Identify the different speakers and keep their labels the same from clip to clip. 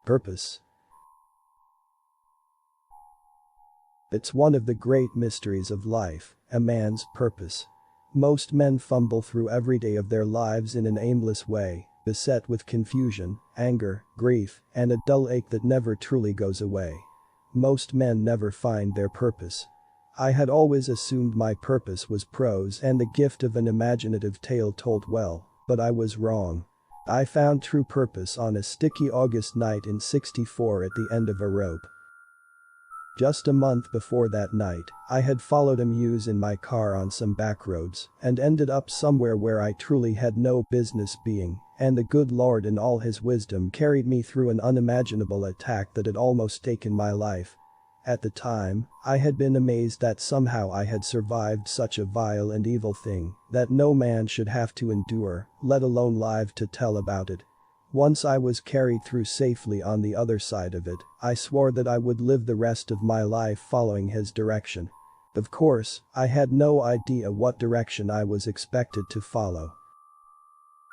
Speaker 1: Purpose. It's one of the great mysteries of life, a man's purpose. Most men fumble through every day of their lives in an aimless way, beset with confusion, anger, grief, and a dull ache that never truly goes away. Most men never find their purpose. I had always assumed my purpose was prose and the gift of an imaginative tale told well, but I was wrong. I found true purpose on a sticky August night in '64 at the end of a rope. Just a month before that night, I had followed a muse in my car on some back roads and ended up somewhere where I truly had no business being, and the good Lord in all his wisdom carried me through an unimaginable attack that had almost taken my life. At the time, I had been amazed that somehow I had survived such a vile and evil thing that no man should have to endure, let alone live to tell about it. Once I was carried through safely on the other side of it, I swore that I would live the rest of my life following his direction. Of course, I had no idea what direction I was expected to follow.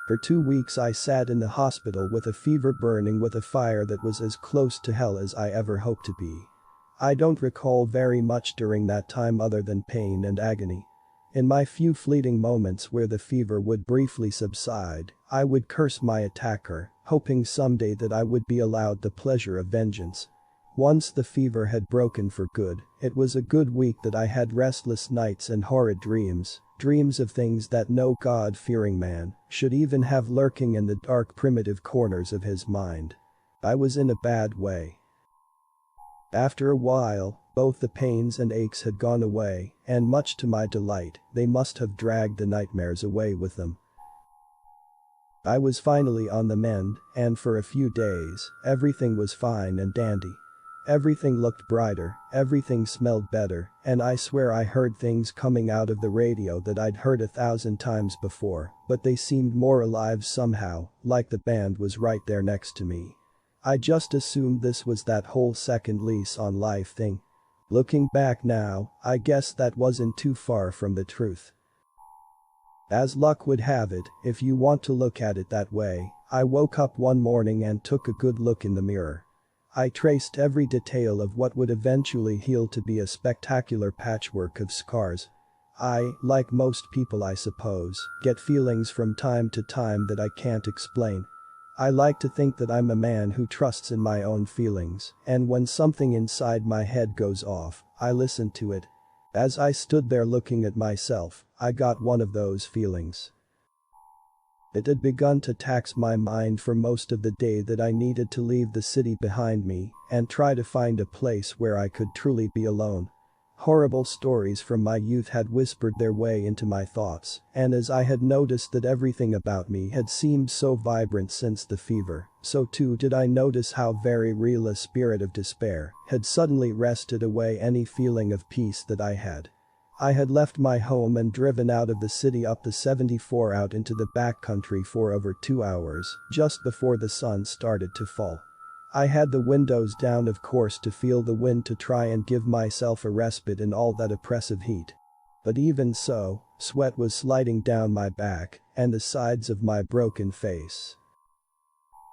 Speaker 1: For 2 weeks I sat in the hospital with a fever burning with a fire that was as close to hell as I ever hoped to be. I don't recall very much during that time other than pain and agony. In my few fleeting moments where the fever would briefly subside, I would curse my attacker, hoping someday that I would be allowed the pleasure of vengeance. Once the fever had broken for good, it was a good week that I had restless nights and horrid dreams of things that no God-fearing man should even have lurking in the dark primitive corners of his mind. I was in a bad way. After a while, both the pains and aches had gone away, and much to my delight, they must have dragged the nightmares away with them. I was finally on the mend, and for a few days, everything was fine and dandy. Everything looked brighter, everything smelled better, and I swear I heard things coming out of the radio that I'd heard 1,000 times before, but they seemed more alive somehow, like the band was right there next to me. I just assumed this was that whole second lease on life thing. Looking back now, I guess that wasn't too far from the truth. As luck would have it, if you want to look at it that way, I woke up one morning and took a good look in the mirror. I traced every detail of what would eventually heal to be a spectacular patchwork of scars. I, like most people I suppose, get feelings from time to time that I can't explain. I like to think that I'm a man who trusts in my own feelings, and when something inside my head goes off, I listen to it. As I stood there looking at myself, I got one of those feelings. It had begun to tax my mind for most of the day that I needed to leave the city behind me and try to find a place where I could truly be alone. Horrible stories from my youth had whispered their way into my thoughts, and as I had noticed that everything about me had seemed so vibrant since the fever, so too did I notice how very real a spirit of despair had suddenly wrested away any feeling of peace that I had. I had left my home and driven out of the city up the 74 out into the backcountry for over 2 hours, just before the sun started to fall. I had the windows down of course to feel the wind to try and give myself a respite in all that oppressive heat. But even so, sweat was sliding down my back and the sides of my broken face.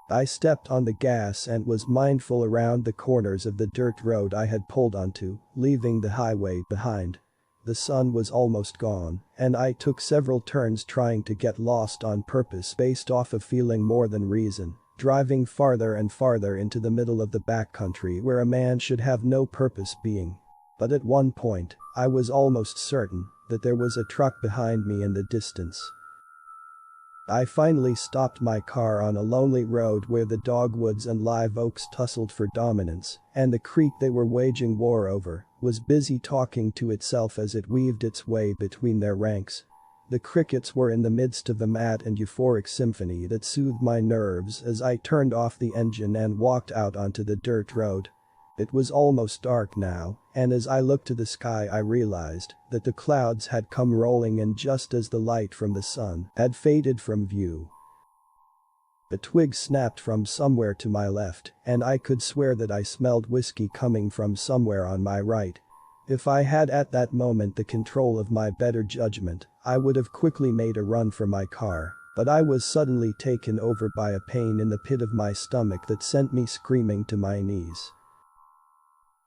Speaker 1: I stepped on the gas and was mindful around the corners of the dirt road I had pulled onto, leaving the highway behind. The sun was almost gone, and I took several turns trying to get lost on purpose based off of feeling more than reason. Driving farther and farther into the middle of the backcountry where a man should have no purpose being. But at one point, I was almost certain that there was a truck behind me in the distance. I finally stopped my car on a lonely road where the dogwoods and live oaks tussled for dominance, and the creek they were waging war over was busy talking to itself as it weaved its way between their ranks. The crickets were in the midst of a mad and euphoric symphony that soothed my nerves as I turned off the engine and walked out onto the dirt road. It was almost dark now, and as I looked to the sky I realized that the clouds had come rolling in just as the light from the sun had faded from view. A twig snapped from somewhere to my left, and I could swear that I smelled whiskey coming from somewhere on my right. If I had at that moment the control of my better judgment, I would have quickly made a run for my car, But I was suddenly taken over by a pain in the pit of my stomach that sent me screaming to my knees.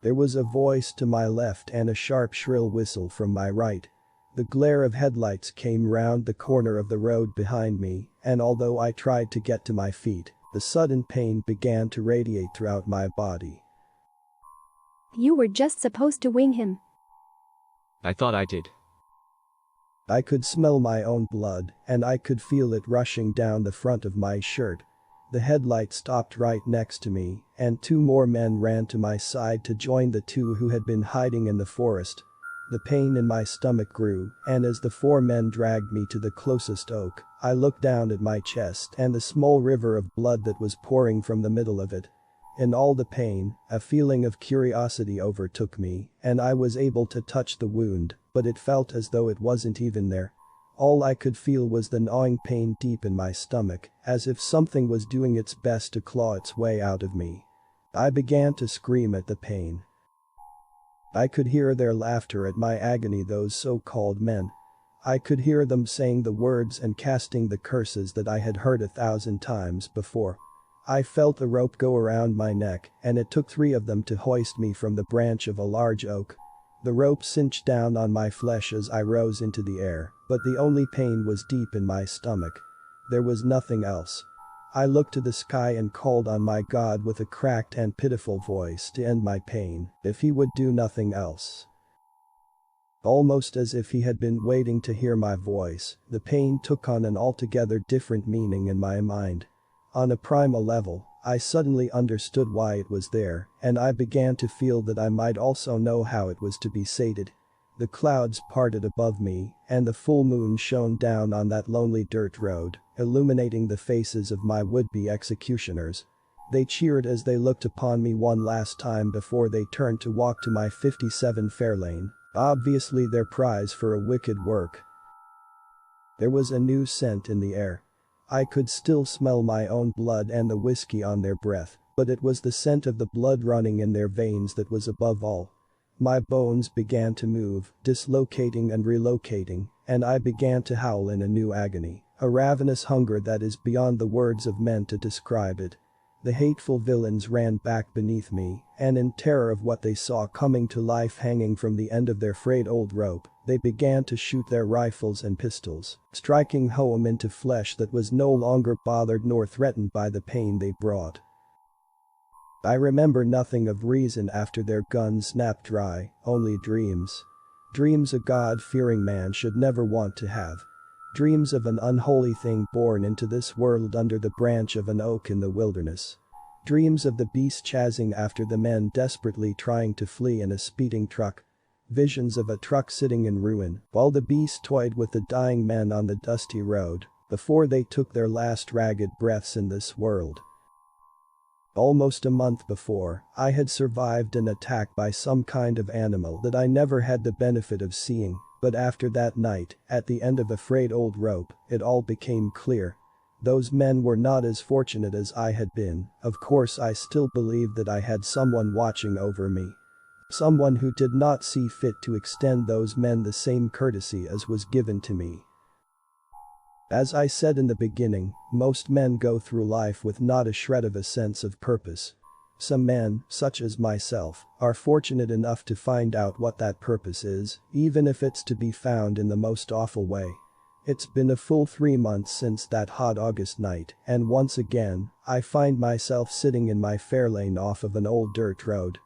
Speaker 1: There was a voice to my left and a sharp shrill whistle from my right. The glare of headlights came round the corner of the road behind me, and although I tried to get to my feet, the sudden pain began to radiate throughout my body.
Speaker 2: You were just supposed to wing him.
Speaker 3: I thought I did.
Speaker 1: I could smell my own blood, and I could feel it rushing down the front of my shirt. The headlight stopped right next to me, and 2 more men ran to my side to join the 2 who had been hiding in the forest. The pain in my stomach grew, and as the 4 men dragged me to the closest oak, I looked down at my chest and the small river of blood that was pouring from the middle of it. In all the pain, a feeling of curiosity overtook me, and I was able to touch the wound, but it felt as though it wasn't even there. All I could feel was the gnawing pain deep in my stomach, as if something was doing its best to claw its way out of me. I began to scream at the pain. I could hear their laughter at my agony, those so-called men. I could hear them saying the words and casting the curses that I had heard 1,000 times before. I felt the rope go around my neck, and it took 3 of them to hoist me from the branch of a large oak. The rope cinched down on my flesh as I rose into the air, but the only pain was deep in my stomach. There was nothing else. I looked to the sky and called on my God with a cracked and pitiful voice to end my pain, if he would do nothing else. Almost as if he had been waiting to hear my voice, the pain took on an altogether different meaning in my mind. On a primal level, I suddenly understood why it was there, and I began to feel that I might also know how it was to be sated. The clouds parted above me, and the full moon shone down on that lonely dirt road, illuminating the faces of my would-be executioners. They cheered as they looked upon me one last time before they turned to walk to my 57 Fairlane, obviously their prize for a wicked work. There was a new scent in the air. I could still smell my own blood and the whiskey on their breath, but it was the scent of the blood running in their veins that was above all. My bones began to move, dislocating and relocating, and I began to howl in a new agony, a ravenous hunger that is beyond the words of men to describe it. The hateful villains ran back beneath me, and in terror of what they saw coming to life hanging from the end of their frayed old rope, they began to shoot their rifles and pistols, striking home into flesh that was no longer bothered nor threatened by the pain they brought. I remember nothing of reason after their guns snapped dry, only dreams. Dreams a God-fearing man should never want to have. Dreams of an unholy thing born into this world under the branch of an oak in the wilderness. Dreams of the beast chasing after the men desperately trying to flee in a speeding truck. Visions of a truck sitting in ruin while the beast toyed with the dying men on the dusty road before they took their last ragged breaths in this world. Almost a month before, I had survived an attack by some kind of animal that I never had the benefit of seeing, but after that night, at the end of a frayed old rope, it all became clear. Those men were not as fortunate as I had been. Of course I still believed that I had someone watching over me. Someone who did not see fit to extend those men the same courtesy as was given to me. As I said in the beginning, most men go through life with not a shred of a sense of purpose. Some men, such as myself, are fortunate enough to find out what that purpose is, even if it's to be found in the most awful way. It's been a full 3 months since that hot August night, and once again, I find myself sitting in my Fairlane off of an old dirt road.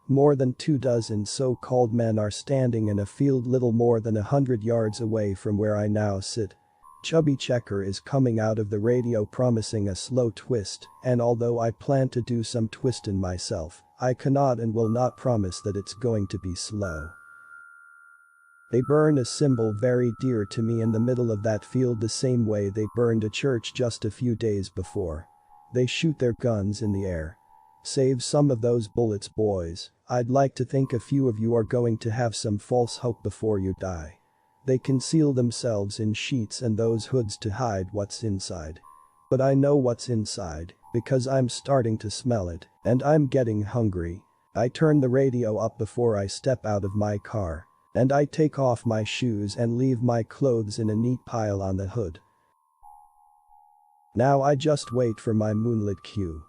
Speaker 1: More than 24 so-called men are standing in a field little more than 100 yards away from where I now sit. Chubby Checker is coming out of the radio promising a slow twist, and although I plan to do some twisting myself, I cannot and will not promise that it's going to be slow. They burn a symbol very dear to me in the middle of that field the same way they burned a church just a few days before. They shoot their guns in the air. Save some of those bullets, boys. I'd like to think a few of you are going to have some false hope before you die. They conceal themselves in sheets and those hoods to hide what's inside. But I know what's inside, because I'm starting to smell it, and I'm getting hungry. I turn the radio up before I step out of my car. And I take off my shoes and leave my clothes in a neat pile on the hood. Now I just wait for my moonlit cue.